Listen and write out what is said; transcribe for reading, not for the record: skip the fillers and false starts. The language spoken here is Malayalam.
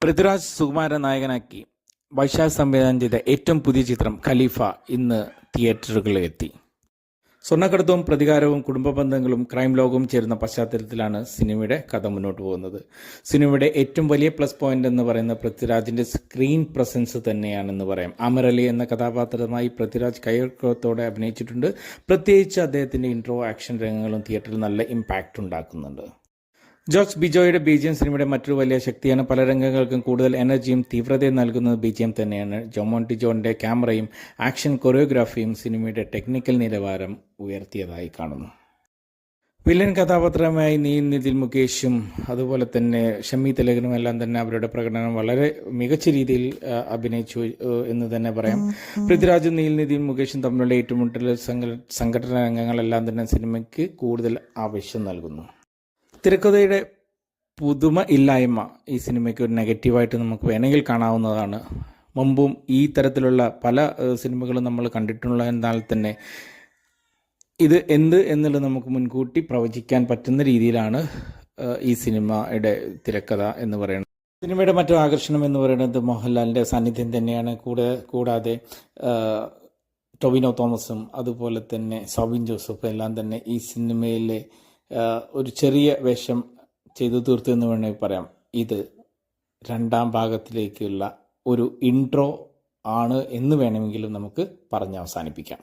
പൃഥ്വിരാജ് സുകുമാരൻ നായകനാക്കി വൈശാഖ് സംവിധാനം ചെയ്ത ഏറ്റവും പുതിയ ചിത്രം ഖലീഫ ഇന്ന് തിയേറ്ററുകളിൽ എത്തി. സ്വർണ്ണക്കടത്തും പ്രതികാരവും കുടുംബ ബന്ധങ്ങളും ക്രൈം ലോകവും ചേരുന്ന പശ്ചാത്തലത്തിലാണ് സിനിമയുടെ കഥ മുന്നോട്ട് പോകുന്നത്. സിനിമയുടെ ഏറ്റവും വലിയ പ്ലസ് പോയിന്റ് എന്ന് പറയുന്നത് പൃഥ്വിരാജിന്റെ സ്ക്രീൻ പ്രസൻസ് തന്നെയാണെന്ന് പറയാം. അമർ അലി എന്ന കഥാപാത്രമായി പൃഥ്വിരാജ് കൈയടക്കത്തോടെ അഭിനയിച്ചിട്ടുണ്ട്. പ്രത്യേകിച്ച് അദ്ദേഹത്തിന്റെ ഇൻട്രോ ആക്ഷൻ രംഗങ്ങളും തിയേറ്ററിൽ നല്ല ഇമ്പാക്റ്റ് ഉണ്ടാക്കുന്നുണ്ട്. ജോർജ് ബിജോയുടെ ബിജിഎം സിനിമയുടെ മറ്റൊരു വലിയ ശക്തിയാണ്. പല രംഗങ്ങൾക്കും കൂടുതൽ എനർജിയും തീവ്രതയും നൽകുന്നത് ബിജിഎം തന്നെയാണ്. ജോമോണ്ടി ജോണിന്റെ ക്യാമറയും ആക്ഷൻ കൊറിയോഗ്രാഫിയും സിനിമയുടെ ടെക്നിക്കൽ നിലവാരം ഉയർത്തിയതായി കാണുന്നു. വില്ലൻ കഥാപാത്രമായി നിതിൻ മുകേഷും അതുപോലെ തന്നെ ഷമ്മി തിലകനും എല്ലാം തന്നെ അവരുടെ പ്രകടനം വളരെ മികച്ച രീതിയിൽ അഭിനയിച്ചു എന്ന് തന്നെ പറയാം. പൃഥ്വിരാജും നിതിൻ മുകേഷും തമ്മിലുള്ള ഏറ്റുമുട്ടൽ സംഘടന രംഗങ്ങളെല്ലാം തന്നെ സിനിമയ്ക്ക് കൂടുതൽ ആവശ്യം നൽകുന്നു. തിരക്കഥയുടെ പുതുമ ഇല്ലായ്മ ഈ സിനിമയ്ക്ക് ഒരു നെഗറ്റീവായിട്ട് നമുക്ക് വേണമെങ്കിൽ കാണാവുന്നതാണ്. മുമ്പും ഈ തരത്തിലുള്ള പല സിനിമകളും നമ്മൾ കണ്ടിട്ടുള്ള എന്നാൽ തന്നെ ഇത് എന്നുള്ളത് നമുക്ക് മുൻകൂട്ടി പ്രവചിക്കാൻ പറ്റുന്ന രീതിയിലാണ് ഈ സിനിമയുടെ തിരക്കഥ എന്ന് പറയുന്നത്. സിനിമയുടെ മറ്റൊരു ആകർഷണം എന്ന് പറയുന്നത് മോഹൻലാലിൻ്റെ സാന്നിധ്യം തന്നെയാണ്. കൂടാതെ ടൊവിനോ തോമസും അതുപോലെ തന്നെ സോബിൻ ജോസഫും എല്ലാം തന്നെ ഈ സിനിമയിലെ ഒരു ചെറിയ വേഷം ചെയ്തു തീർത്തു എന്ന് വേണമെങ്കിൽ പറയാം. ഇത് രണ്ടാം ഭാഗത്തിലേക്കുള്ള ഒരു ഇൻട്രോ ആണ് എന്ന് വേണമെങ്കിലും നമുക്ക് പറഞ്ഞ് അവസാനിപ്പിക്കാം.